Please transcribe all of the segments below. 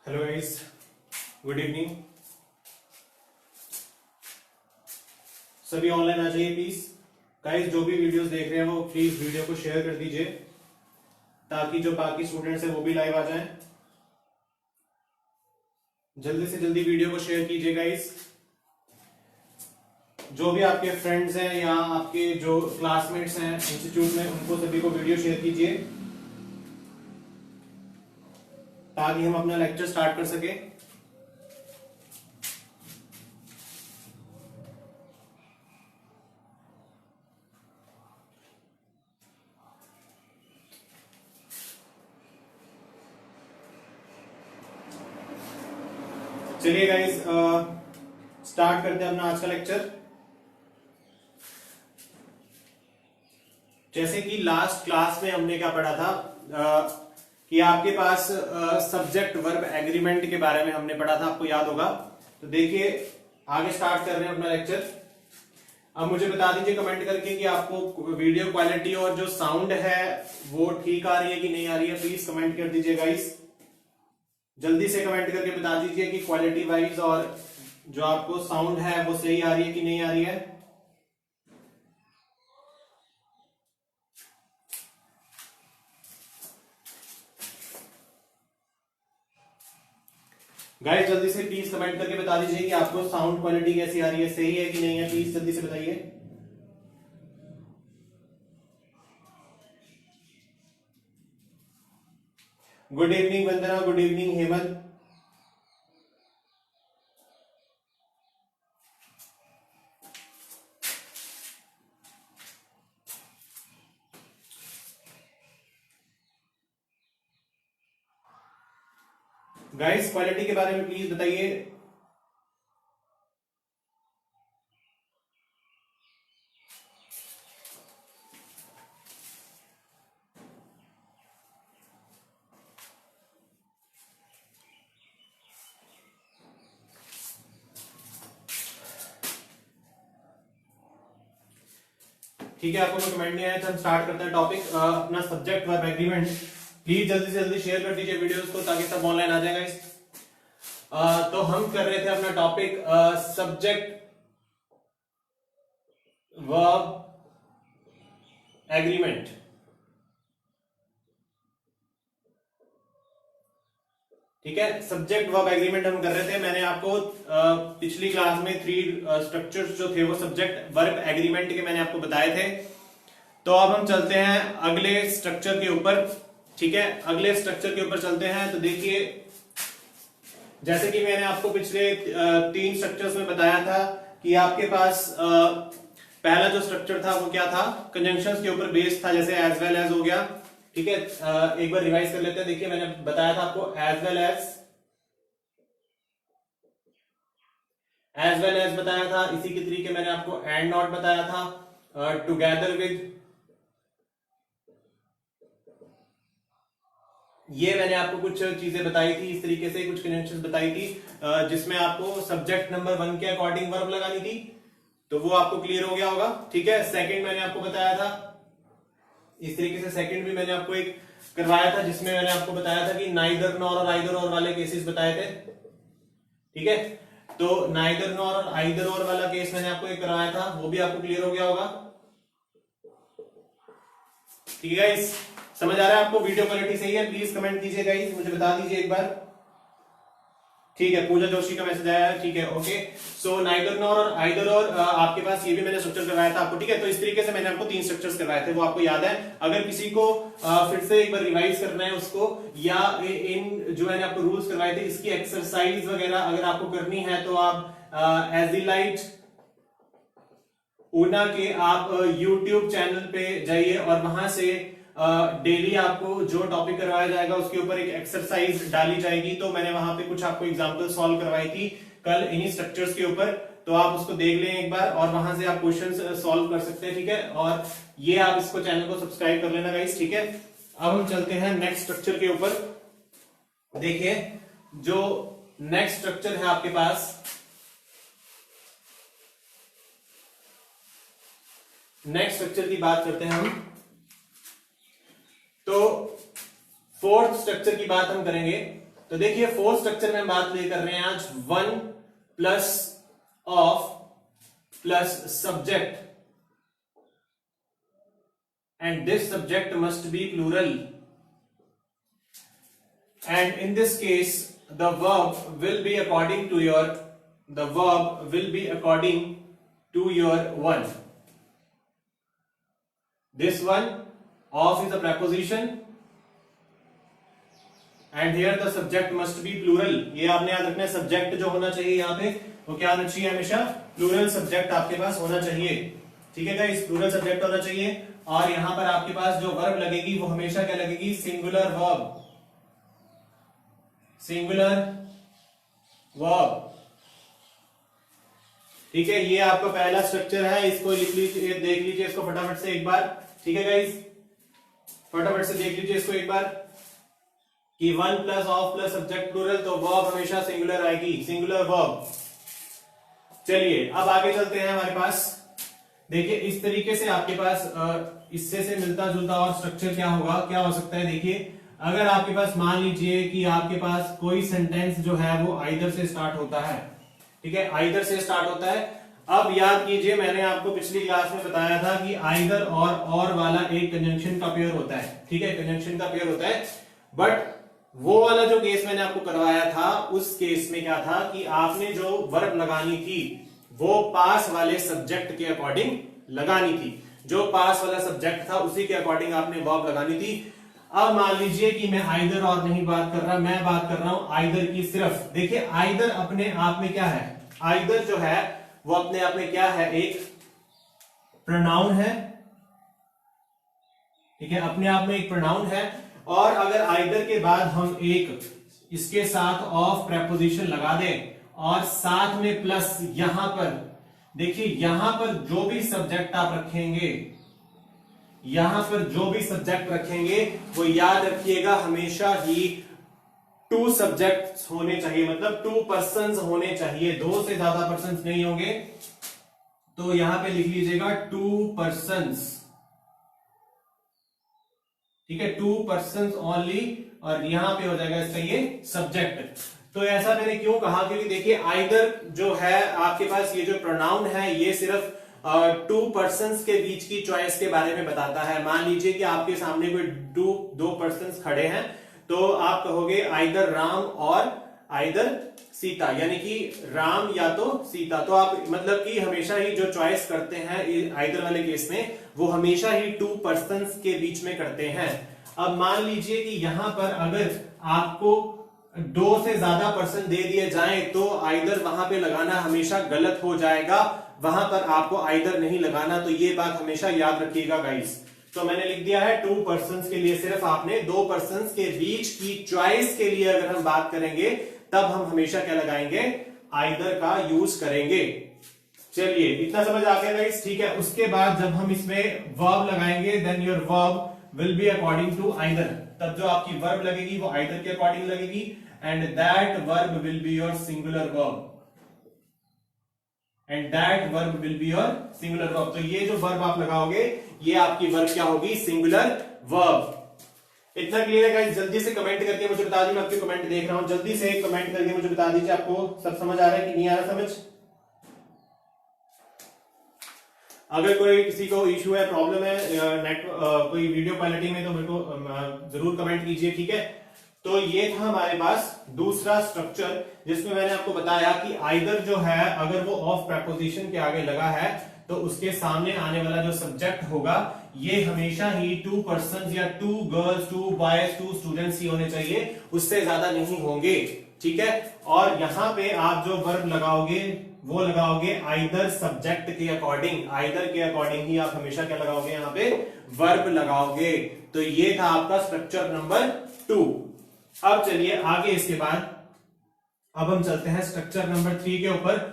Hello guys, good evening. सभी online आ जाइए please. Guys जो भी वीडियोस देख रहे हैं वो प्लीज वीडियो को शेयर कर दीजिए ताकि जो बाकी स्टूडेंट्स हैं वो भी लाइव आ जाएं। जल्दी से जल्दी वीडियो को शेयर कीजिए गाइस। जो भी आपके फ्रेंड्स हैं या आपके जो क्लासमेट्स हैं इंस्टीट्यूट में, उनको सभी को वीडियो शेयर कीजिए ताकि हम अपना लेक्चर स्टार्ट कर सके। चलिए गाइस, स्टार्ट करते हैं अपना आज का लेक्चर। जैसे कि लास्ट क्लास में हमने क्या पढ़ा था कि आपके पास सब्जेक्ट वर्ब एग्रीमेंट के बारे में हमने पढ़ा था, आपको याद होगा। तो देखिए आगे स्टार्ट कर रहे हैं अपना लेक्चर। अब मुझे बता दीजिए कमेंट करके कि आपको वीडियो क्वालिटी और जो साउंड है वो ठीक आ रही है कि नहीं आ रही है। प्लीज कमेंट कर दीजिए गाइस, जल्दी से कमेंट करके बता दीजिए कि क्वालिटी वाइज और जो आपको साउंड है वो सही आ रही है कि नहीं आ रही है। गाइस जल्दी से प्लीज कमेंट करके बता दीजिए कि आपको साउंड क्वालिटी कैसी आ रही है, सही है कि नहीं है। प्लीज जल्दी से बताइए। Good evening Vandana, good evening Hemant. Guys quality के बारे में प्लीज बताइए। ठीक है, आपको कोई कमेंट नहीं आया तो हम स्टार्ट करते हैं टॉपिक अपना सब्जेक्ट वर्ब एग्रीमेंट। प्लीज जल्दी से जल्दी शेयर कर दीजिए वीडियोस को ताकि सब ऑनलाइन आ जाएगा इस। तो हम कर रहे थे अपना टॉपिक सब्जेक्ट वर्ब एग्रीमेंट। ठीक है, सब्जेक्ट वर्ब एग्रीमेंट हम कर रहे थे। मैंने आपको पिछली क्लास में 3 स्ट्रक्चर्स जो थे वो सब्जेक्ट वर्ब एग्रीमेंट के मैंने आपको बताए थे। तो अब हम चलते हैं अगले स्ट्रक्चर के ऊपर। ठीक है, अगले स्ट्रक्चर के ऊपर चलते हैं। तो देखिए जैसे कि मैंने आपको पिछले 3 स्ट्रक्चर्स में बताया था कि आपके पास पहला जो स्ट्रक्चर था वो क्या था, कंजंक्शंस के ऊपर बेस्ड था, जैसे एज वेल एज हो गया। ठीक है, एक बार रिवाइज कर लेते हैं। देखिए मैंने बताया था आपको एज वेल एज बताया था। इसी के तरीके मैंने आपको एंड नॉट बताया था, टुगेदर विद, ये मैंने आपको कुछ चीजें बताई थी। इस तरीके से कुछ कंजंक्शंस बताई थी जिसमें आपको सब्जेक्ट नंबर 1 के अकॉर्डिंग वर्ब लगानी थी। तो वो आपको क्लियर हो गया होगा। ठीक है, सेकंड मैंने आपको बताया था इस तरीके से। सेकंड भी मैंने आपको एक करवाया था जिसमें मैंने आपको बताया था कि नाइदर नॉर और आइदर और वाले केसेस बताए थे। ठीक है, तो नाइदर नॉर और आइदर और वाला केस मैंने आपको एक करवाया था, वो भी आपको क्लियर हो गया होगा। ठीक है गाइस, समझ आ रहा है आपको? वीडियो क्वालिटी सही है? प्लीज कमेंट कीजिए गाइस, मुझे बता दीजिए एक बार। ठीक है, पूजा जोशी का मैसेज आया है। ठीक है, ओके। सो नाइदर नॉर और आइदर और आपके पास ये भी मैंने स्ट्रक्चर करवाया था आपको। ठीक है, तो इस तरीके से मैंने आपको 3 स्ट्रक्चर्स करवाए थे, वो आपको याद है। अगर किसी को फिर से एक बार रिवाइज करना है उसको, या इन जो मैंने आपको रूल्स करवाए थे इसकी एक्सरसाइज वगैरह अगर आपको करनी है तो आप एजिलाइट ऊना के आप यूट्यूब चैनल पे जाइए और वहां से डेली आपको जो टॉपिक करवाया जाएगा उसके ऊपर एक एक्सरसाइज डाली जाएगी। तो मैंने वहां पे कुछ आपको एग्जांपल सॉल्व करवाई थी कल इन्हीं स्ट्रक्चर्स के ऊपर, तो आप उसको देख लें एक बार और वहां से आप क्वेश्चंस सॉल्व कर सकते हैं। ठीक है, और ये आप इसको चैनल को सब्सक्राइब कर लेना गाइस। ठीक है, अब हम चलते हैं नेक्स्ट स्ट्रक्चर के ऊपर। देखिए जो नेक्स्ट स्ट्रक्चर है आपके पास, नेक्स्ट स्ट्रक्चर की बात करते हैं हम। तो फोर्थ स्ट्रक्चर की बात हम करेंगे। तो तो देखिए फोर्थ स्ट्रक्चर में हम बात कर रहे हैं आज one plus of plus subject and this subject must be plural, and in this case the verb will be according to your one. This one of is a preposition and here the subject must be plural. ये आपने याद रखना है, subject जो होना चाहिए यहाँ पे वो क्या होना चाहिए, हमेशा प्लूरल सब्जेक्ट आपके पास होना चाहिए। ठीक है गाइस, प्लूरल सब्जेक्ट होना चाहिए। और यहां पर आपके पास जो वर्ब लगेगी वो हमेशा क्या लगेगी, सिंगुलर वर्ब, सिंगुलर वर्ब। ठीक है, ये आपका पहला स्ट्रक्चर है, इसको लिख लीजिए, देख लीजिए इसको फटाफट से एक बार। ठीक है गाइस, फटाफट से देख लीजिए इसको एक बार कि one plus of plus subject plural, तो वर्ब हमेशा सिंगुलर आएगी, सिंगुलर वर्ब। चलिए अब आगे चलते हैं हमारे पास। देखिए इस तरीके से आपके पास इससे से मिलता जुलता और स्ट्रक्चर क्या होगा, क्या हो सकता है। देखिए अगर आपके पास मान लीजिए कि आपके पास कोई सेंटेंस जो है वो आइदर से स्टार्ट होता है, ठीक है, आइदर से स्टार्ट होता है। अब याद कीजिए मैंने आपको पिछली क्लास में बताया था कि आइदर और वाला एक कंजंक्शन का पेयर होता है। ठीक है, कंजंक्शन का पेयर होता है, बट वो वाला जो केस मैंने आपको करवाया था उस केस में क्या था कि आपने जो वर्ब लगानी थी वो पास वाले सब्जेक्ट के अकॉर्डिंग लगानी थी, जो पास वाला सब्जेक्ट था उसी के अकॉर्डिंग आपने वर्ब लगानी थी। अब मान लीजिए कि मैं आइदर और नहीं बात कर रहा, मैं बात कर रहा हूं आइदर की सिर्फ। देखिए आइदर अपने आप में क्या है, आइदर जो है वो अपने आप में क्या है, एक प्रोनाउन है। ठीक है, अपने आप में एक प्रोनाउन है। और अगर आइदर के बाद हम एक इसके साथ ऑफ प्रेपोजिशन लगा दें और साथ में प्लस, यहां पर देखिए यहां पर जो भी सब्जेक्ट आप रखेंगे, यहां पर जो भी सब्जेक्ट रखेंगे वो याद रखिएगा हमेशा ही टू सब्जेक्ट्स होने चाहिए, मतलब टू पर्सन्स होने चाहिए, दो से ज्यादा पर्सन्स नहीं होंगे। तो यहां पे लिख लीजिएगा टू पर्सन्स। ठीक है, टू पर्सन्स ओनली, और यहां पे हो जाएगा इसका ये सब्जेक्ट। तो ऐसा मैंने क्यों कहा, क्योंकि देखिए आइदर जो है आपके पास ये जो प्रोनाउन है ये सिर्फ टू पर्सन्स के बीच की चॉइस के बारे में बताता है। मान लीजिए कि आपके सामने कोई दो पर्सन्स खड़े हैं, तो आप कहोगे आइदर राम और आइदर सीता, यानी कि राम या तो सीता। तो आप मतलब कि हमेशा ही जो चॉइस करते हैं आइदर वाले केस में वो हमेशा ही टू पर्सन्स के बीच में करते हैं। अब मान लीजिए कि यहां पर अगर आपको दो से ज्यादा पर्सन दे दिए जाएं तो आइदर वहां पे लगाना हमेशा गलत हो जाएगा, वहां पर आपको आइदर नहीं लगाना। तो ये बात हमेशा याद रखिएगा गाइस। तो मैंने लिख दिया है टू पर्सन्स के लिए सिर्फ आपने दो पर्सन्स के बीच की चॉइस के लिए अगर हम बात करेंगे तब हम हमेशा क्या लगाएंगे, आइदर का यूज करेंगे। चलिए इतना समझ आ गया गाइस, ठीक है। उसके बाद जब हम इसमें वर्ब लगाएंगे then your verb will be according to either, तब जो आपकी वर्ब लगेगी वो आइदर के अकॉर्डिंग लगेगी, and that verb will be your singular verb, and that verb will be your singular verb. तो ये जो वर्ब आप लगाओगे ये आपकी वर्ब क्या होगी, सिंगुलर वर्ब। इतना क्लियर है गाइस? जल्दी से कमेंट करके मुझे बता दीजिए, मैं आपके कमेंट देख रहा हूं, जल्दी से कमेंट करके मुझे बता दीजिए आपको सब समझ आ रहा है कि नहीं आ रहा समझ। अगर कोई किसी को इश्यू है, प्रॉब्लम है कोई वीडियो क्वालिटी में, तो मेरे को जरूर कमेंट कीजिए, ठीक है। तो ये था हमारे पास दूसरा स्ट्रक्चर जिसमें मैंने आपको बताया कि आइदर जो है अगर वो ऑफ प्रेपोजिशन के आगे लगा है तो उसके सामने आने वाला जो सब्जेक्ट होगा ये हमेशा ही टू पर्सन्स या two girls, two boys, two students ही होने चाहिए, उससे ज्यादा नहीं होंगे, ठीक है। और यहां पे आप जो वर्ब लगाओगे वो लगाओगे आइदर सब्जेक्ट के अकॉर्डिंग, आइदर के अकॉर्डिंग ही आप हमेशा क्या लगाओगे, यहाँ पे वर्ब लगाओगे। तो ये था आपका स्ट्रक्चर नंबर 2। अब चलिए आगे, इसके बाद अब हम चलते हैं स्ट्रक्चर नंबर 3 के ऊपर।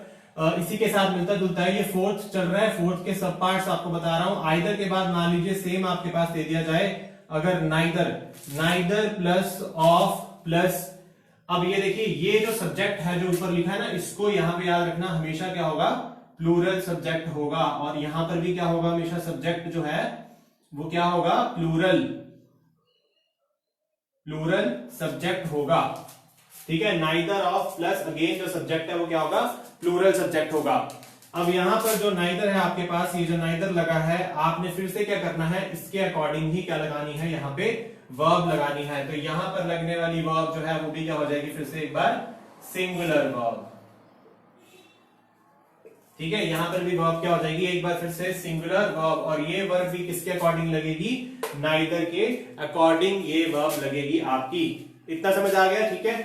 इसी के साथ मिलता जुलता है, ये फोर्थ चल रहा है, फोर्थ के सब पार्ट्स आपको बता रहा हूं। आइदर के बाद मान लीजिए सेम आपके पास दे दिया जाए अगर neither, neither plus of plus, अब ये देखिए ये जो सब्जेक्ट है जो ऊपर लिखा है ना, इसको यहां पे याद रखना, हमेशा क्या होगा, प्लूरल सब्जेक्ट होगा। और यहां पर भी क्या होगा, हमेशा सब्जेक्ट जो है वो क्या होगा, प्लूरल, प्लूरल सब्जेक्ट होगा। ठीक है, नाइदर ऑफ प्लस अगेन जो सब्जेक्ट है वो क्या होगा, प्लूरल सब्जेक्ट होगा। अब यहां पर जो नाइदर है आपके पास, ये जो नाइदर लगा है, आपने फिर से क्या करना है, इसके अकॉर्डिंग ही क्या लगानी है, यहाँ पे वर्ब लगानी है। तो यहां पर लगने वाली वर्ब जो है वो भी क्या हो जाएगी, फिर से एक बार सिंगुलर वर्ब। ठीक है, यहां पर भी वर्ब क्या हो जाएगी, एक बार फिर से सिंगुलर वर्ब, और ये वर्ब भी किसके अकॉर्डिंग लगेगी, नाइदर के अकॉर्डिंग ये वर्ब लगेगी आपकी। इतना समझ आ गया, ठीक है।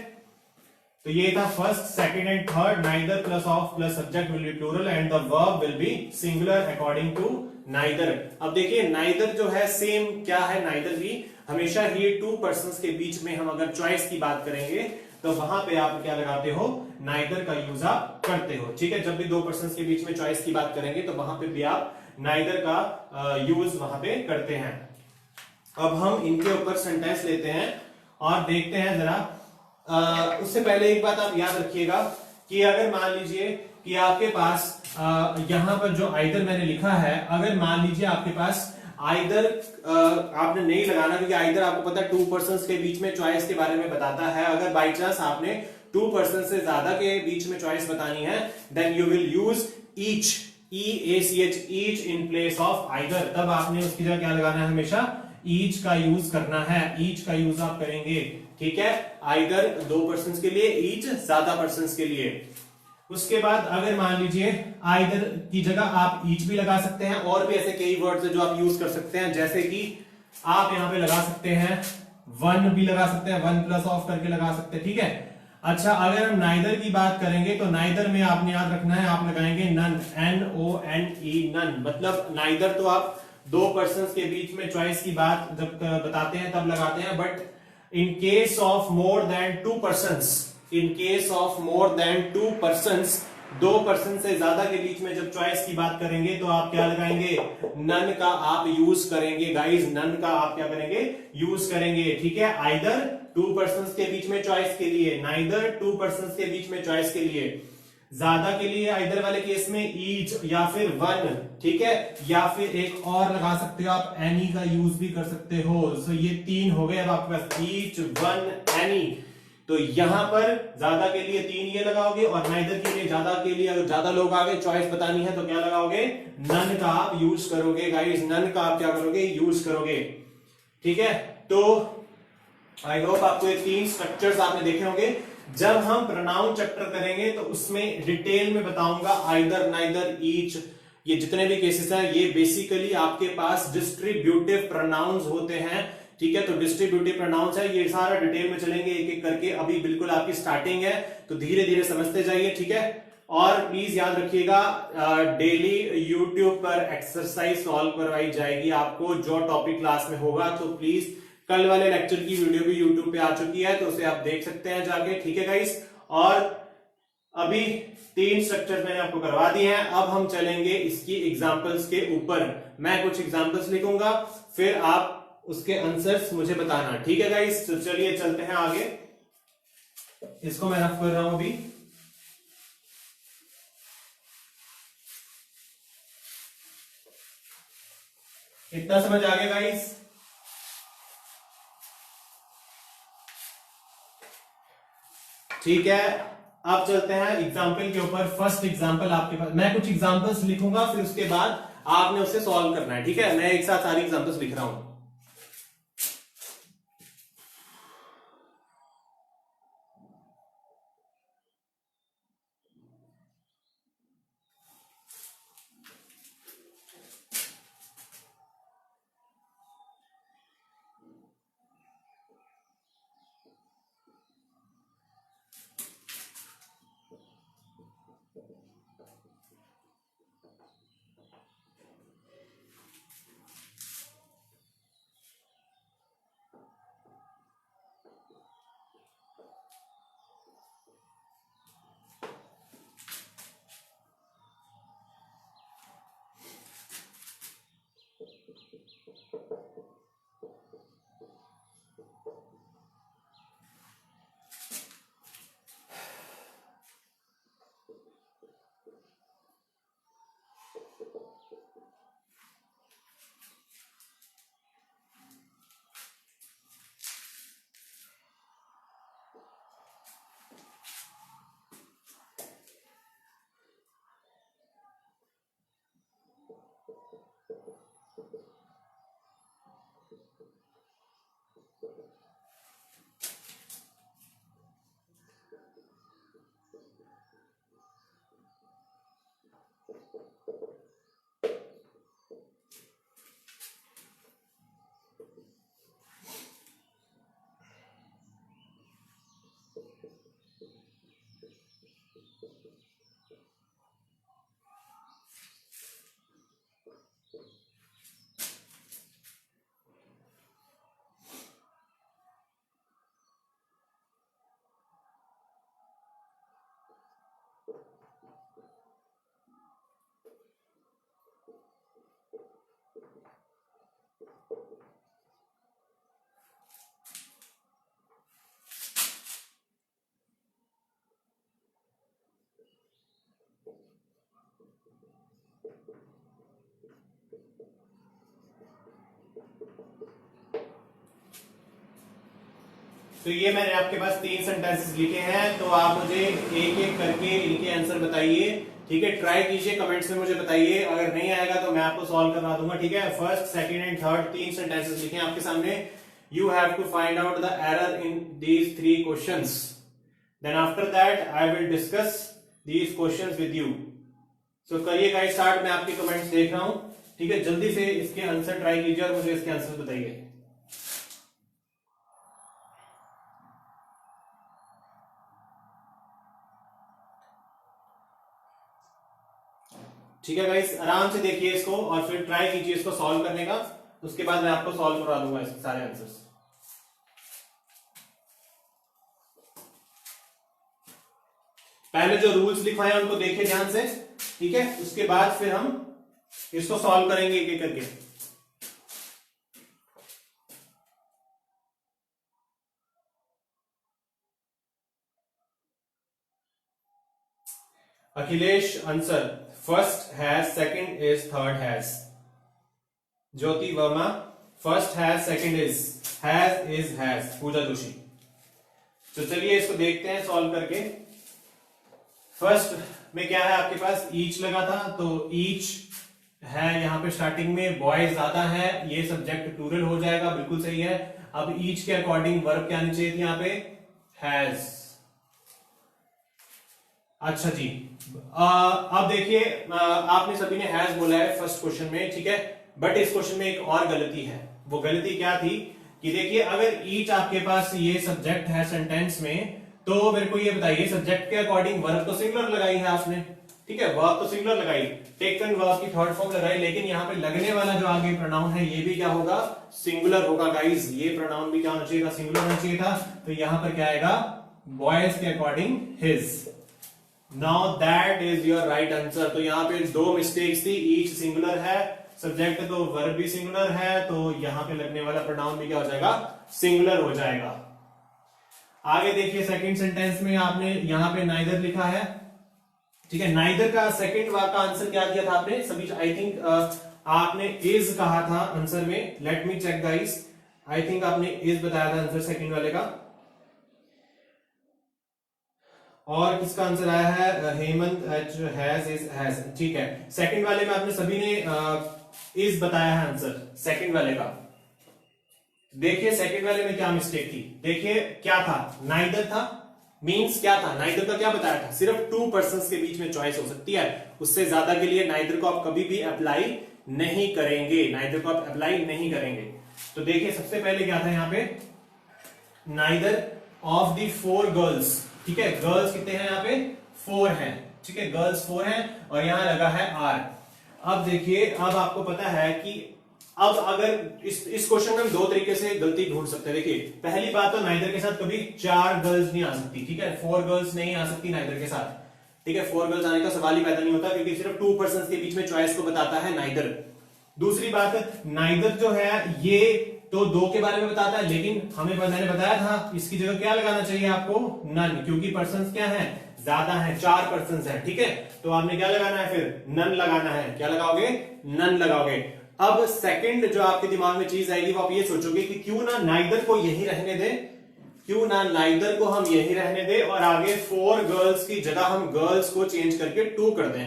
तो ये था first, second and third, neither plus of plus subject will be plural and the verb will be singular according to neither. अब देखिए नाइदर जो है सेम क्या है, नाइदर भी हमेशा ही टू पर्संस के बीच में हम अगर चॉइस की बात करेंगे तो वहां पे आप क्या लगाते हो, नाइदर का यूज आप करते हो। ठीक है, जब भी दो पर्संस के बीच में चॉइस की बात करेंगे तो वहां पे भी आप नाइदर का यूज वहां पे करते हैं। अब हम इनके ऊपर सेंटेंस लेते हैं और देखते हैं जरा। उससे पहले एक बात आप याद रखिएगा कि अगर मान लीजिए कि आपके पास यहां पर जो आइदर मैंने लिखा है, अगर मान लीजिए आपके पास आइदर आपने नहीं लगाना, क्योंकि आइदर आपको पता है टू पर्संस के बीच में चॉइस के बारे में बताता है। अगर बाई चांस आपने टू पर्सन से ज्यादा के बीच में चॉइस बतानी है, then you will use each, EACH, each in place of either. तब आपने उसकी जगह क्या लगाना है, हमेशा ईच का यूज करना है, ईच का यूज आप करेंगे। ठीक है, आइदर दो पर्संस के लिए, ईच ज्यादा पर्संस के लिए। उसके बाद अगर मान लीजिए आइदर की जगह आप ईच भी लगा सकते हैं, और भी ऐसे कई वर्ड्स है जो आप यूज कर सकते हैं, जैसे कि आप यहां पे लगा सकते हैं वन भी लगा सकते हैं, वन प्लस ऑफ करके लगा सकते हैं। ठीक है, अच्छा अगर हम नाइदर की बात करेंगे तो नाइदर में आपने याद रखना है, आप लगाएंगे नन, NONE, नन। मतलब नाइदर तो आप दो पर्संस के बीच में चॉइस की बात जब बताते हैं तब लगाते हैं, but in case of more than two persons, in case of more than two persons, दो पर्सन से ज्यादा के बीच में जब चॉइस की बात करेंगे तो आप क्या लगाएंगे, नन का आप यूज करेंगे गाइस, नन का आप क्या करेंगे, यूज करेंगे। ठीक है, आइदर टू पर्संस के बीच में चॉइस के लिए, नाइदर टू पर्संस के बीच में चॉइस के लिए, ज्यादा के लिए आइदर वाले केस में ईच या फिर वन। ठीक है, या फिर एक और लगा सकते हो आप, एनी का यूज भी कर सकते हो। सो ये तीन हो गए अब आपके पास, ईच, वन, एनी। तो यहां पर ज्यादा के लिए तीन ये लगाओगे, और नाइदर के लिए ज्यादा के लिए अगर ज्यादा लोग आगे चॉइस बतानी है तो क्या लगाओगे, नन का आप यूज करोगे गाइस, नन का आप क्या करोगे, यूज करोगे। ठीक है, तो आई होप आपको ये तीन स्ट्रक्चर्स आपने देखे होंगे। जब हम प्रोनाउन चैप्टर करेंगे तो उसमें डिटेल में बताऊंगा आइदर, नाइदर, ईच, ये जितने भी केसेस हैं, ये बेसिकली आपके पास डिस्ट्रीब्यूटिव प्रोनाउंस होते हैं। ठीक है, तो डिस्ट्रीब्यूटिव प्रोनाउंस है, ये सारा डिटेल में चलेंगे एक एक करके। अभी बिल्कुल आपकी स्टार्टिंग है तो धीरे धीरे समझते जाइए। ठीक है, और प्लीज याद रखिएगा डेली यूट्यूब पर एक्सरसाइज सॉल्व करवाई जाएगी आपको जो टॉपिक क्लास में होगा। तो प्लीज कल वाले लेक्चर की वीडियो भी यूट्यूब पे आ चुकी है, तो उसे आप देख सकते हैं जाके। ठीक है गाइस, और अभी तीन स्ट्रक्चर मैंने आपको करवा दिए हैं, अब हम चलेंगे इसकी एग्जांपल्स के ऊपर। मैं कुछ एग्जांपल्स लिखूंगा, फिर आप उसके आंसर्स मुझे बताना। ठीक है गाइस, तो चलिए चलते हैं आगे। इसको मैं रफ कर रहा हूं अभी। इतना समझ आ गया गाइस? ठीक है, अब चलते हैं एग्जाम्पल के ऊपर। फर्स्ट एग्जाम्पल आपके पास, मैं कुछ एग्जाम्पल्स लिखूंगा, फिर उसके बाद आपने उसे सॉल्व करना है। ठीक है, मैं एक साथ सारी एग्जाम्पल्स लिख रहा हूं। तो ये मैंने आपके पास 3 सेंटेंसेस लिखे हैं, तो आप मुझे एक एक करके इनके आंसर बताइए, ठीक है। ट्राई कीजिए, कमेंट्स में मुझे बताइए, अगर नहीं आएगा तो मैं आपको सॉल्व करवा दूंगा, ठीक है। First, second and third 3 sentences लिखे हैं आपके सामने। You have to find out the error in these 3 questions, then after that I will discuss these questions with you. So करिए गाइस स्टार्ट, मैं आपके कमेंट्स देख रहा हूं, ठीक है। जल्दी से इसके आंसर ट्राई कीजिए और मुझे इसके आंसर बताइए। ठीक है गाइस, आराम से देखिए इसको और फिर ट्राई कीजिए इसको सॉल्व करने का, उसके बाद मैं आपको सॉल्व करवा दूंगा इसके सारे आंसर्स। पहले जो रूल्स लिखवाए हैं उनको देखिए ध्यान से, ठीक है। उसके बाद फिर हम इसको सॉल्व करेंगे एक एक करके। Akhilesh answer first has, second is, third has. Jyoti Verma first has, second is has. Pooja Joshi. तो चलिए इसको देखते हैं सॉल्व करके। फर्स्ट में क्या है आपके पास, ईच लगा था, तो ईच है यहां पे स्टार्टिंग में, बॉयज ज्यादा है, ये सब्जेक्ट प्लूरल हो जाएगा, बिल्कुल सही है। अब ईच के अकॉर्डिंग वर्ब क्या आनी चाहिए थी यहाँ पे, हैज। अच्छा जी, अब देखिए आपने सभी ने हैज बोला है फर्स्ट क्वेश्चन में, ठीक है। बट इस क्वेश्चन में एक और गलती है। वो गलती क्या थी कि देखिए अगर ईच आपके पास ये सब्जेक्ट है सेंटेंस में, तो मेरे को ये बताइए सब्जेक्ट के अकॉर्डिंग वर्ब तो सिंगुलर लगाई है आपने, ठीक है। वर्ब तो सिंगुलर लगाई, टेकन वर्ब की थर्ड फॉर्म लगाई, लेकिन यहाँ पे लगने वाला जो आगे प्रोनाउन है ये भी क्या होगा, सिंगुलर होगा गाइस। ये प्रोनाउन भी क्या होना चाहिए था, सिंगुलर होना चाहिए था। तो यहाँ पर क्या आएगा, बॉयज के according his. Now that is your right answer. तो यहाँ पे 2 मिस्टेक्स थी, ईच सिंगुलर है, सब्जेक्ट तो वर्ब भी सिंगुलर है, तो यहाँ पे लगने वाला प्रोनाउन भी क्या हो जाएगा, सिंगुलर हो जाएगा। आगे देखिए सेकंड सेंटेंस में आपने यहाँ पे नाइदर लिखा है, ठीक है। नाइदर का सेकंड वाक का आंसर क्या दिया था आपने सभी, आई थिंक आपने इज कहा था आंसर में। Let me check guys, I think आपने इज बताया था आंसर सेकंड वाले का। और किसका आंसर आया है, हेमंत हैज, इज, हैज, ठीक है। सेकंड वाले में आपने सभी ने इज बताया है आंसर सेकंड वाले का। देखिए सेकंड वाले में क्या मिस्टेक थी, देखिए क्या था, नाइदर था, मींस क्या था, नाइदर का क्या बताया था, सिर्फ 2 पर्संस के बीच में चॉइस हो सकती है, उससे ज्यादा के लिए नाइदर को आप कभी भी अप्लाई नहीं करेंगे, नाइदर को आप अप्लाई नहीं करेंगे। तो देखिए सबसे पहले क्या था यहाँ पे, नाइदर ऑफ द 4 गर्ल्स, ठीक है। गर्ल्स कितने हैं यहाँ पे, 4 हैं, ठीक है। गर्ल्स 4 हैं और यहां लगा है आर। अब देखिए, अब आपको पता है कि अब अगर इस क्वेश्चन में हम 2 तरीके से गलती ढूंढ सकते हैं। देखिए पहली बात तो नाइदर के साथ कभी 4 गर्ल्स नहीं आ सकती, ठीक है। 4 गर्ल्स नहीं आ सकती नाइदर के साथ, ठीक है। 4 गर्ल्स आने का सवाल ही पैदा नहीं होता, क्योंकि सिर्फ 2 पर्संस के बीच में चॉइस को बताता है नाइदर। दूसरी बात, नाइदर जो है ये तो 2 के बारे में बताता है, लेकिन मैंने बताया था इसकी जगह क्या लगाना चाहिए आपको, नन, क्योंकि पर्संस क्या है, ज्यादा है, 4 पर्संस है, ठीक है। तो आपने क्या लगाना है फिर, नन लगाना है। क्या लगाओगे, नन लगाओगे। अब सेकंड जो आपके दिमाग में चीज आएगी वो आप ये सोचोगे कि क्यों ना नाइदर को यही रहने दे, क्यों ना नाइदर को हम यही रहने दे और आगे 4 गर्ल्स की जगह हम गर्ल्स को चेंज करके 2 कर दें।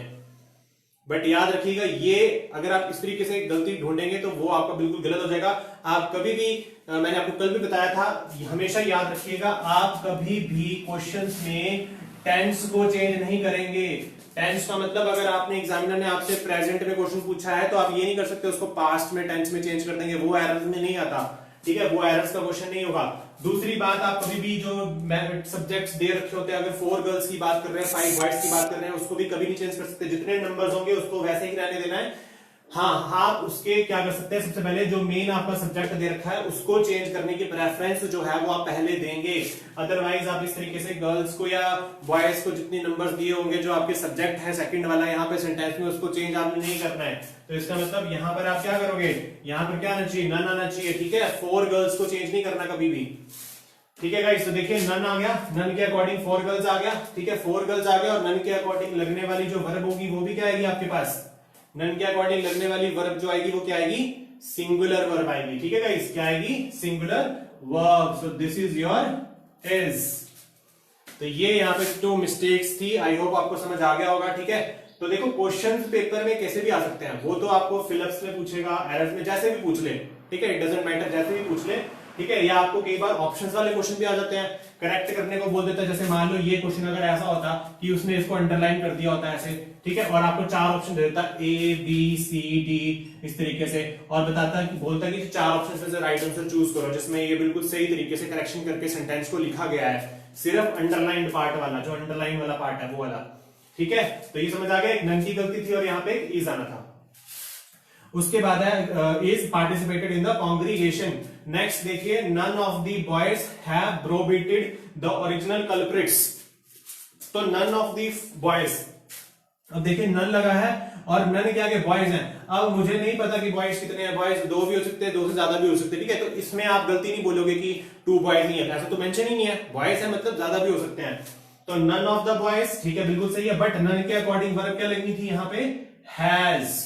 बट याद रखिएगा ये अगर आप इस तरीके से गलती ढूंढेंगे तो वो आपका बिल्कुल गलत हो जाएगा। आप कभी भी मैंने आपको कल भी बताया था, हमेशा याद रखिएगा आप कभी भी क्वेश्चंस में टेंस को चेंज नहीं करेंगे। टेंस का मतलब अगर आपने एग्जामिनर ने आपसे प्रेजेंट में क्वेश्चन पूछा है तो आप ये नहीं कर सकते उसको पास्ट में टेंस में चेंज कर देंगे, वो एरर्स में नहीं आता, ठीक है, वो एरर्स का क्वेश्चन नहीं होगा। दूसरी बात, आप कभी भी जो सब्जेक्ट्स दे रखे होते हैं, अगर 4 गर्ल्स की बात कर रहे हैं, 5 बॉयज की बात कर रहे हैं, उसको भी कभी नहीं चेंज कर सकते, जितने नंबर्स होंगे उसको वैसे ही रहने देना है। हाँ, आप उसके क्या कर सकते हैं, सबसे पहले जो मेन आपका सब्जेक्ट दे रखा है उसको चेंज करने की प्रेफरेंस जो है वो आप पहले देंगे। अदरवाइज आप इस तरीके से गर्ल्स को या बॉयज को जितनी नंबर्स दिए होंगे जो आपके सब्जेक्ट है सेकंड वाला यहाँ पे सेंटेंस में, उसको चेंज आपने नहीं करना है। तो इसका मतलब यहाँ पर आप क्या करोगे, यहाँ पर क्या आना चाहिए, नन आना चाहिए, ठीक है। 4 गर्ल्स को चेंज नहीं करना कभी भी, ठीक है गाइस। तो देखिए नन आ गया, नन के अकॉर्डिंग 4 गर्ल्स आ गया, ठीक है, 4 गर्ल्स आ गया। और नन के अकॉर्डिंग लगने वाली जो वर्ब होगी वो भी क्या आएगी आपके पास, नन के अकॉर्डिंग लगने वाली वर्ब जो आएगी वो क्या आएगी, सिंगुलर वर्ब आएगी, ठीक है गाइस, क्या आएगी, singular verb. So this is your is. तो ये यहाँ पे 2 मिस्टेक्स थी, आई होप आपको समझ आ गया होगा, ठीक है। तो देखो क्वेश्चन पेपर में कैसे भी आ सकते हैं, वो तो आपको फिलअप्स में पूछेगा, एरर्स में, जैसे भी पूछ ले, ठीक है, इट डजंट मैटर, जैसे भी पूछ ले, ठीक है। या आपको कई बार ऑप्शंस वाले क्वेश्चन भी आ जाते हैं, करेक्ट करने को बोल देता है। जैसे मान लो ये क्वेश्चन अगर ऐसा होता कि उसने इसको अंडरलाइन कर दिया होता है ऐसे, ठीक है, और आपको 4 ऑप्शन दे देता ए बी सी डी इस तरीके से, और बताता कि बोलता कि 4 ऑप्शन में से राइट आंसर चूज करो, जिसमें ये बिल्कुल सही तरीके से करेक्शन करके सेंटेंस को लिखा गया है, सिर्फ अंडरलाइंड पार्ट वाला, जो अंडरलाइन वाला पार्ट है वो वाला, ठीक है। तो ये समझ आ गया, एक नन की गलती थी और यहाँ पे इज आना था। उसके बाद है is participated in the congregation. Next देखिए, none of the boys have prohibited the original culprits. तो नन ऑफ द बॉयज, अब देखिए नन लगा है और नन के आगे बॉयज हैं। अब मुझे नहीं पता कि बॉयज कितने हैं, बॉयज 2 भी हो सकते हैं, 2 से ज्यादा भी हो सकते हैं, ठीक है। तो इसमें आप गलती नहीं बोलोगे कि 2 बॉयज नहीं है, ऐसा तो मेंशन ही नहीं है, बॉयज है मतलब ज्यादा भी हो सकते हैं। तो नन ऑफ द बॉयज, ठीक है, बिल्कुल सही है, बट नन के अकॉर्डिंग वर्ब क्या लगनी थी यहाँ पे, has.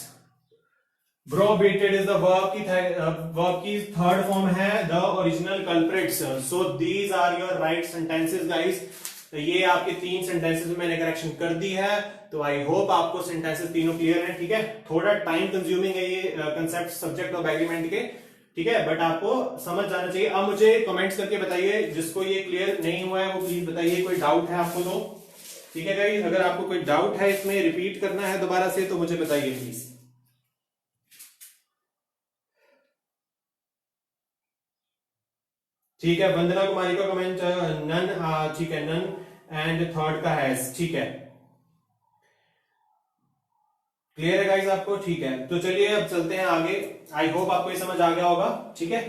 Probated is the verb की थर्ड फॉर्म है the original culprits. So these are your right sentences guys. तो ये आपके 3 सेंटेंसेस में मैंने करेक्शन कर दी है। तो आई होप आपको सेंटेंसेस तीनों क्लियर हैं, ठीक है। थोड़ा टाइम कंज्यूमिंग है ये कंसेप्ट सब्जेक्ट ऑफ एग्रीमेंट के, ठीक है, बट आपको समझ जाना चाहिए। अब मुझे कमेंट्स करके बताइए, जिसको ये क्लियर नहीं हुआ है वो प्लीज बताइए, कोई डाउट है आपको तो, ठीक है गाइस। अगर आपको कोई डाउट है इसमें, रिपीट करना है दोबारा से, तो मुझे बताइए प्लीज। ठीक है, वंदना कुमारी का कमेंट नन, ठीक है, नन एंड थर्ड का हैज, ठीक है, क्लियर है गाइस आपको, ठीक है। तो चलिए अब चलते हैं आगे, आई होप आपको ये समझ आ गया होगा, ठीक है।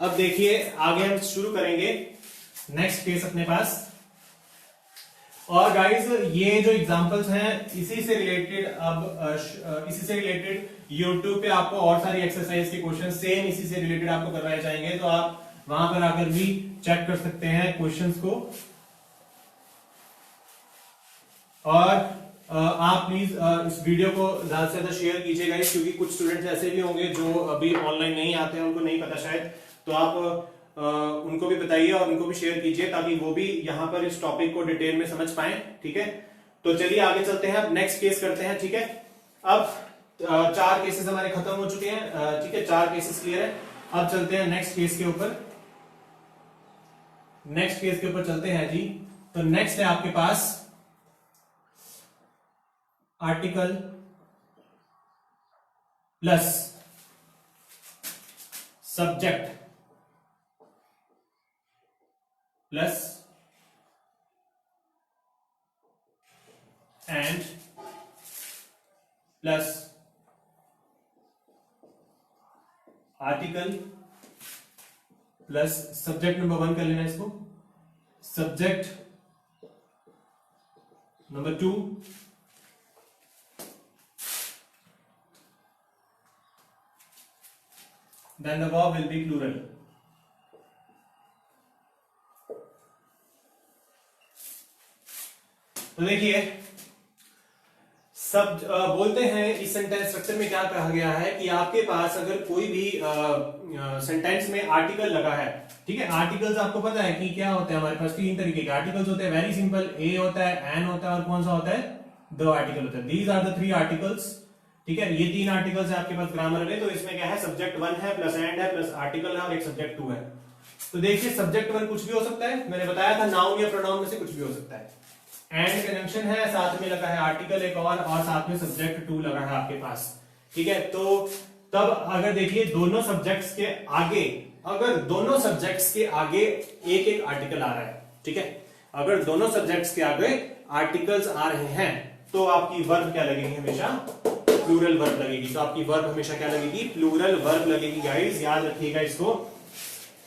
अब देखिए आगे हम शुरू करेंगे नेक्स्ट केस अपने पास। और गाइस ये जो एग्जांपल्स हैं इसी से रिलेटेड, अब इसी से रिलेटेड यूट्यूब पे आपको और सारी एक्सरसाइज के क्वेश्चन सेम इसी से रिलेटेड आपको करवाए जाएंगे, तो आप वहां पर आकर भी चेक कर सकते हैं क्वेश्चंस को। और आप प्लीज इस वीडियो को ज्यादा से ज्यादा शेयर कीजिएगा, क्योंकि कुछ स्टूडेंट्स ऐसे भी होंगे जो अभी ऑनलाइन नहीं आते हैं, उनको नहीं पता शायद, तो आप उनको भी बताइए और उनको भी शेयर कीजिए, ताकि वो भी यहाँ पर इस टॉपिक को डिटेल में समझ पाए, ठीक है। तो चलिए आगे चलते हैं, अब नेक्स्ट केस करते हैं, ठीक है। अब 4 केसेस हमारे खत्म हो चुके हैं, ठीक है, 4 केसेस क्लियर है। अब चलते हैं नेक्स्ट केस के ऊपर, नेक्स्ट केस के ऊपर चलते हैं जी। तो नेक्स्ट है आपके पास article plus subject plus and plus article plus subject number 1 कर लेना इसको, subject number 2 then the verb will be plural. तो देखिए सब बोलते हैं इस सेंटेंस स्ट्रक्चर में क्या कहा गया है कि आपके पास अगर कोई भी सेंटेंस में आर्टिकल लगा है, ठीक है। आर्टिकल्स आपको पता है कि क्या होते हैं, हमारे पास 3 तरीके के आर्टिकल्स होते हैं, वेरी सिंपल, ए होता है, एन होता है, और कौन सा होता है, द आर्टिकल होता है। दीज आर द 3 आर्टिकल्स, ठीक है, ये 3 आर्टिकल्स है आपके पास ग्रामर में। तो इसमें क्या है, सब्जेक्ट 1 है प्लस एंड है प्लस आर्टिकल है और एक सब्जेक्ट 2 है। तो देखिए सब्जेक्ट 1 कुछ भी हो सकता है, मैंने बताया था नाउन या प्रोनाउन में से कुछ भी हो सकता है। एंड कंजंक्शन है, साथ में लगा है आर्टिकल एक और साथ में सब्जेक्ट 2 लगा है आपके पास, ठीक है। तो तब अगर देखिए दोनों सब्जेक्ट्स के आगे, अगर दोनों सब्जेक्ट्स के आगे एक एक आर्टिकल आ रहा है, ठीक है, अगर दोनों सब्जेक्ट्स के आगे आर्टिकल्स आ रहे हैं तो आपकी वर्ब क्या लगेगी, हमेशा प्लूरल वर्ब लगेगी। तो आपकी वर्ब हमेशा क्या लगेगी, प्लूरल वर्ब लगेगी गाइस, याद रखिएगा इसको,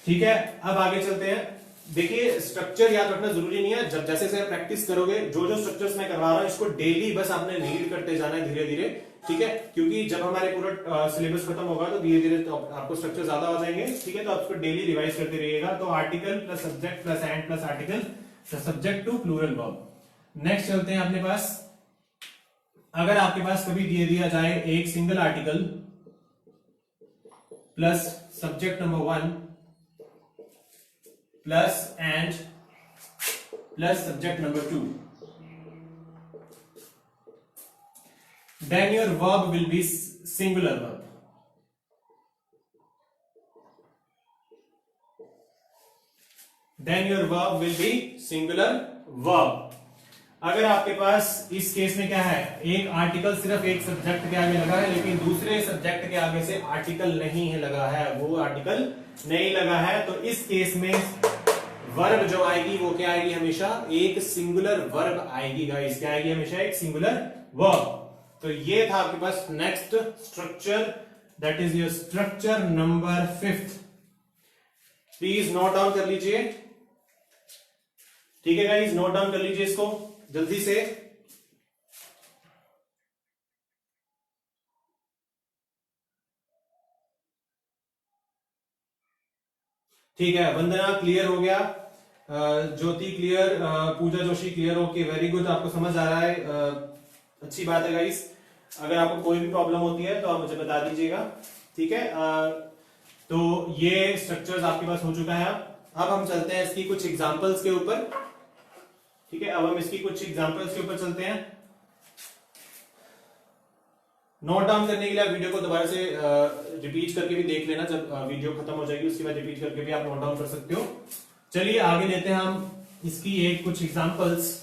ठीक है। अब आगे चलते हैं। देखिए स्ट्रक्चर याद रखना जरूरी नहीं है, जब जैसे जैसे प्रैक्टिस करोगे, जो जो स्ट्रक्चर्स मैं करवा रहा हूं इसको डेली बस आपने रीड करते जाना है धीरे धीरे, ठीक है, क्योंकि जब हमारे पूरा सिलेबस खत्म होगा तो धीरे धीरे तो आपको स्ट्रक्चर ज्यादा हो जाएंगे, ठीक है। तो आप इसको डेली रिवाइज करते रहिएगा। तो article plus subject plus and plus article plus subject to plural verb. Next चलते हैं अपने पास। अगर आपके पास कभी दे दिया जाए एक single article plus subject number 1 plus and plus subject number 2, then your verb will be singular verb. Then your verb will be singular verb. अगर आपके पास इस केस में क्या है, एक आर्टिकल सिर्फ एक सब्जेक्ट के आगे लगा है लेकिन दूसरे सब्जेक्ट के आगे से आर्टिकल नहीं है लगा है, वो आर्टिकल नहीं लगा है, तो इस केस में वर्ब जो आएगी वो क्या आएगी, हमेशा एक सिंगुलर वर्ब आएगी गाइस। क्या आएगी, हमेशा एक सिंगुलर वर्ब। तो ये था आपके पास next structure, that is your structure number 5। Please note down कर लीजिए, ठीक है गाइस, नोट डाउन कर लीजिए इसको जल्दी से। ठीक है, वंदना क्लियर हो गया, Jyoti clear, Pooja Joshi clear, okay very good, आपको समझ आ रहा है, अच्छी बात है गाइस। अगर आपको कोई भी प्रॉब्लम होती है तो आप मुझे बता दीजिएगा, ठीक है। तो ये स्ट्रक्चर्स आपके पास हो चुका है। अब हम चलते हैं इसकी कुछ एग्जांपल्स के ऊपर, ठीक है। अब हम इसकी कुछ एग्जांपल्स के ऊपर चलते हैं। नोट डाउन करने के लिए आप वीडियो को दोबारा से रिपीट करके भी देख लेना, जब वीडियो खत्म हो जाएगी उसके बाद रिपीट करके भी आप नोट डाउन कर सकते हो। चलिए आगे लेते हैं हम इसकी एक कुछ एग्जांपल्स।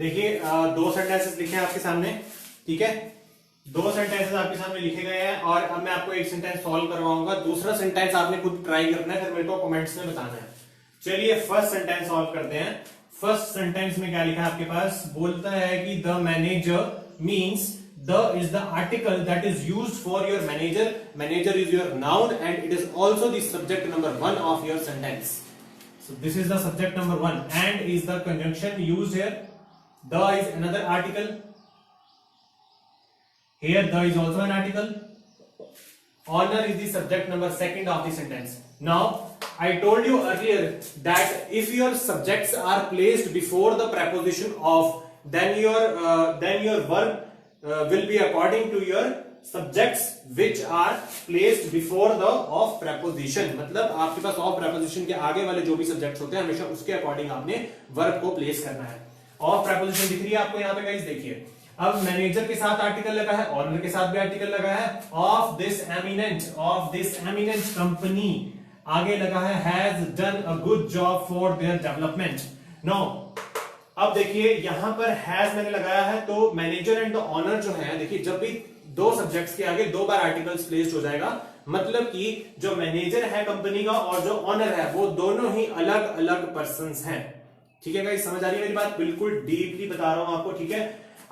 देखिए दो सेंटेंसेस लिखे हैं आपके सामने, ठीक है, दो सेंटेंसेस आपके सामने लिखे गए हैं और अब मैं आपको एक सेंटेंस सॉल्व करवाऊंगा, दूसरा सेंटेंस आपने खुद ट्राई करना है, फिर मेरे को कमेंट्स में बताना है। चलिए फर्स्ट सेंटेंस सॉल्व करते हैं। फर्स्ट सेंटेंस में क्या लिखा है आपके पास, बोलता है कि the manager means the is the article that is used for your manager, manager is your noun and it is also the subject number 1 of your sentence. So this is the subject number 1 and is the conjunction used here. The is another article. Here the is also an article. Honor is the subject number 2 of the sentence. Now I told you earlier that if your subjects are placed before the preposition of, then your verb will be according to your subjects which are placed before the of preposition। मतलब आपके पास of preposition के आगे वाले जो भी subjects होते हैं हमेशा उसके according आपने verb को place करना है। of preposition दिख रही है आपको यहाँ पे गाइस, देखिए अब मैनेजर के साथ आर्टिकल लगा है, ऑनर के साथ भी आर्टिकल लगा है, of this eminent company आगे लगा है has done a good job for their development। Now अब देखिए यहां पर हैज मैंने लगाया है, तो मैनेजर एंड द ऑनर जो है, देखिए जब भी दो सब्जेक्ट्स के आगे दो बार आर्टिकल्स प्लेस्ड हो जाएगा, मतलब कि जो मैनेजर है कंपनी का और जो ऑनर है वो दोनों ही अलग अलग पर्संस हैं। ठीक है गाइस, समझ आ रही है मेरी बात, बिल्कुल डीपली बता रहा हूं आपको, ठीक है,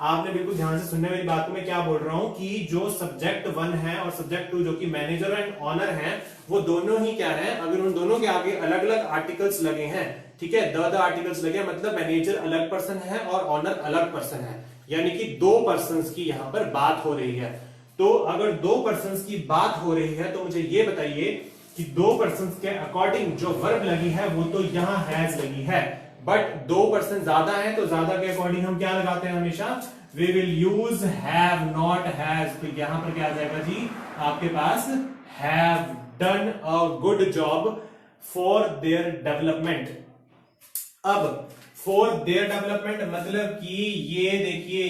आपने बिल्कुल ध्यान से सुनने मेरी बात को। मैं क्या बोल रहा हूं कि जो सब्जेक्ट 1 है और सब्जेक्ट 2 जो कि मैनेजर एंड ऑनर हैं, वो दोनों ही क्या है, अगर उन दोनों के आगे अलग अलग आर्टिकल्स लगे हैं, ठीक है, द आर्टिकल्स लगे, मतलब मैनेजर अलग पर्सन है और ऑनर अलग पर्सन है, यानी कि दो पर्संस की यहां पर बात हो रही है। तो अगर दो पर्संस की बात हो रही है तो मुझे ये बताइए कि दो पर्संस के अकॉर्डिंग जो वर्ब लगी है वो तो यहां हैज लगी है, बट दो पर्सन ज्यादा है तो ज्यादा के अकॉर्डिंग हम क्या लगाते हैं हमेशा, we will use have not has. तो यहां पर क्या आ जाएगा जी आपके पास, have done a good job for their development. अब फॉर देयर डेवलपमेंट मतलब कि ये देखिए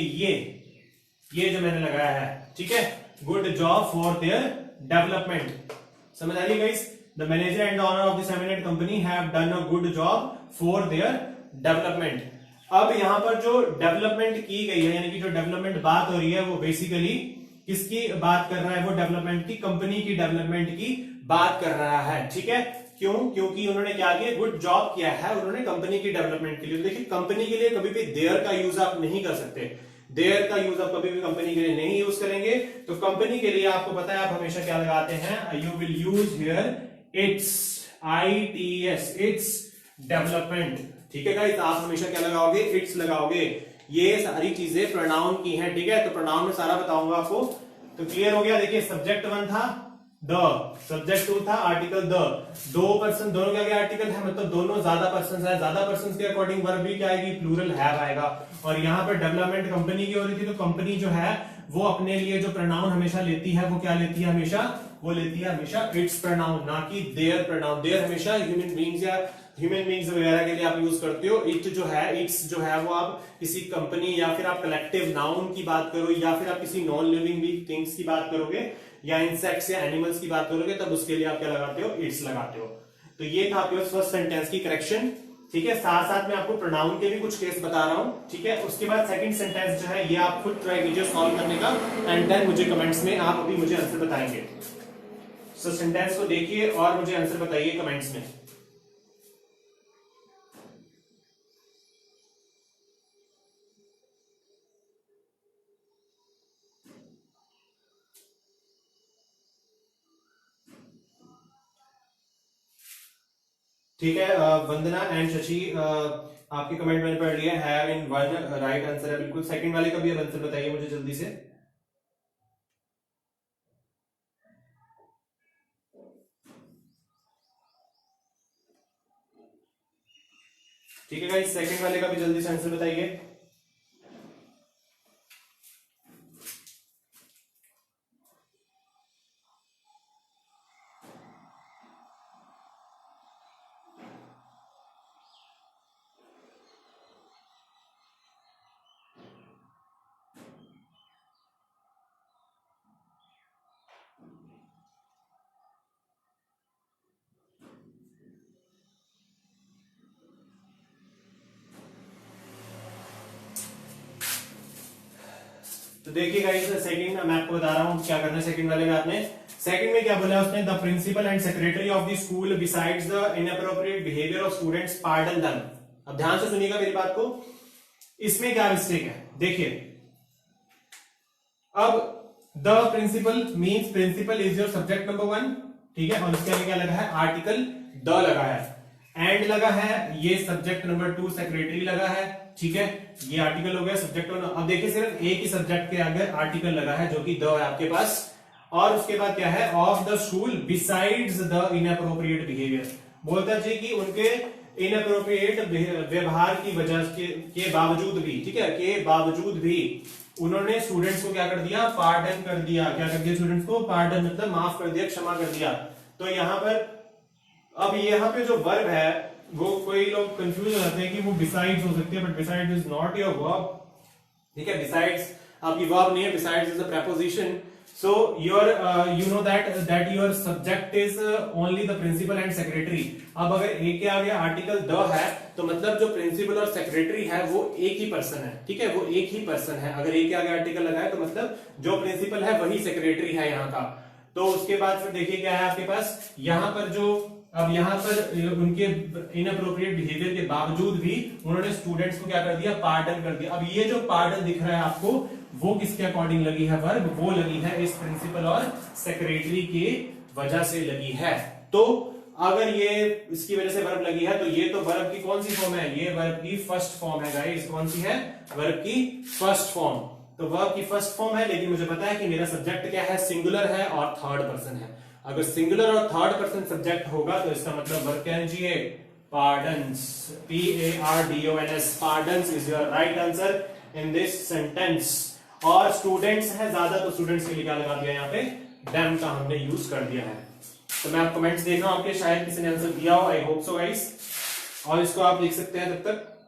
ये जो मैंने लगाया है, ठीक है, good job for their development. समझ आ रही है guys, the manager and owner of this eminent company have done a good job for their development. अब यहां पर जो डेवलपमेंट की गई है, यानी कि जो डेवलपमेंट बात हो रही है, वो बेसिकली किसकी बात कर रहा है, वो डेवलपमेंट की, कंपनी की डेवलपमेंट की बात कर रहा है। ठीक है, क्यों, क्योंकि उन्होंने क्या किया, गुड जॉब किया है उन्होंने कंपनी की डेवलपमेंट के लिए। देखिए कंपनी के लिए कभी भी देयर का यूज आप नहीं कर सकते, देयर का यूज आप कभी भी कंपनी के लिए नहीं यूज करेंगे। तो कंपनी के लिए आपको पता है आप हमेशा क्या लगाते हैं, you will use here it's, ITS, its development. ठीक है गाइस, आप हमेशा क्या लगाओगे, इट्स लगाओगे। ये सारी चीजें प्रोनाउन की हैं, ठीक है, तो प्रोनाउन में सारा बताऊंगा आपको। तो क्लियर हो गया। देखिए सब्जेक्ट 1 था द, सब्जेक्ट 2 था आर्टिकल द, दो पर्सन दोनों के आगे आर्टिकल है, मतलब दोनों ज्यादा पर्सन है, ज्यादा पर्सन के अकॉर्डिंग वर्ब भी क्या आएगी, प्लूरल हैव आएगा। और यहाँ पर डेवलपमेंट कंपनी की हो रही थी, तो कंपनी जो है वो अपने लिए जो प्रोनाउन हमेशा लेती है, वो क्या लेती है हमेशा, वो लेती है हमेशा इट्स प्रोनाउन, ना कि देयर प्रोनाउन। देयर हमेशा ह्यूमन बीइंग्स या ह्यूमन बीइंग्स वगैरह के लिए आप यूज करते हो। इट जो है, इट्स जो है वो आप किसी कंपनी या फिर आप कलेक्टिव नाउन की बात करो, या फिर आप किसी नॉन लिविंग थिंग्स की बात करोगे, या इंसेक्ट्स या एनिमल्स की बात करोगे, तब उसके लिए आप क्या लगाते हो, इट्स लगाते हो। तो ये था आपके फर्स्ट सेंटेंस की करेक्शन। ठीक है, साथ साथ में आपको प्रोनाउन के भी कुछ केस बता रहा हूं। ठीक है, उसके बाद सेकंड सेंटेंस जो है ये आप खुद ट्राई कीजिए सॉल्व करने का, एंड देन मुझे कमेंट्स में आप अभी मुझे आंसर बताएंगे। सो सेंटेंस को देखिए और मुझे आंसर बताइए कमेंट्स में। ठीक है, वंदना एंड शशि, आपके कमेंट मैंने पढ़ लिया, have in one right answer है बिल्कुल। सेकंड वाले का भी अब आंसर बताइए मुझे जल्दी से। ठीक है गाइस, सेकंड वाले का भी जल्दी से आंसर बताइए। तो देखिए गाइस सेकंड मैं आपको बता रहा हूं क्या करना है सेकंड वाले में। आपने सेकंड में क्या बोला उसने, the principal and secretary of the school besides the inappropriate behaviour of students pardon them. अब ध्यान से सुनिएगा मेरी बात को, इसमें क्या मिस्टेक है देखिए। अब the principal means principal is your subject number 1, ठीक है, और उसके आगे क्या लगा है, आर्टिकल द लगा है, एंड लगा है, ये सब्जेक्ट नंबर 2 सेक्रेटरी लगा है, ठीक है, ये आर्टिकल हो गया सब्जेक्ट। अब देखिए सिर्फ एक ही सब्जेक्ट के आगे आर्टिकल लगा है जो कि द है आपके पास, और उसके बाद क्या है, of the school besides the inappropriate behaviour. बोलता चाहिए कि उनके इनअप्रोप्रिएट व्यवहार की वजह के बावजूद भी, ठीक है, के बावजूद भी उन्होंने स्टूडेंट्स को क्या कर दिया, पार्डन कर दिया। क्या कर दिया स्टूडेंट्स को, पार्डन मतलब माफ कर दिया, क्षमा कर दिया। तो यहां पर अब यहाँ पे जो वर्ब है वो कोई लोग कंफ्यूज हो जाते हैं कि वो बिसाइड्स हो सकती है, but besides is not your verb, ठीक है, बिसाइड्स आपकी वर्ब नहीं है, besides is a preposition. So your you know that your subject is only the principal and secretary. अब अगर एक के आगे आर्टिकल द है तो मतलब जो प्रिंसिपल और सेक्रेटरी है वो एक ही पर्सन है, ठीक है, वो एक ही पर्सन है। अगर एक के आगे आर्टिकल लगा है तो मतलब जो प्रिंसिपल है वही सेक्रेटरी है यहाँ का। तो उसके बाद फिर देखिए क्या है आपके पास यहाँ पर जो, अब यहाँ पर उनके इनअप्रोप्रिएट बिहेवियर के बावजूद भी उन्होंने स्टूडेंट्स को क्या कर दिया, पार्डन कर दिया। अब ये जो पार्डन दिख रहा है आपको वो किसके अकॉर्डिंग लगी है वर्ब, वो लगी है इस प्रिंसिपल और सेक्रेटरी की वजह से लगी है। तो अगर ये इसकी वजह से वर्ब लगी है तो ये तो वर्ब की कौन सी फॉर्म है, ये वर्ब की फर्स्ट फॉर्म है गाइस। कौन सी है, वर्ब की फर्स्ट फॉर्म। तो वर्ब की फर्स्ट फॉर्म है, लेकिन मुझे पता है कि मेरा सब्जेक्ट क्या है, सिंगुलर है और थर्ड पर्सन है। अगर सिंगुलर और थर्ड पर्सन सब्जेक्ट होगा तो इसका मतलब वर्ब क्या है, pardons, PARDONS, pardons is your right answer in this sentence. और स्टूडेंट्स है ज्यादा तो स्टूडेंट्स के लिए क्या लगा दिया, यहाँ पे डैम का हमने यूज कर दिया है। तो मैं आप कमेंट्स देख रहा हूं आपके, शायद किसी ने आंसर दिया हो, आई होप सो गाइस, और इसको आप लिख सकते हैं तब तक।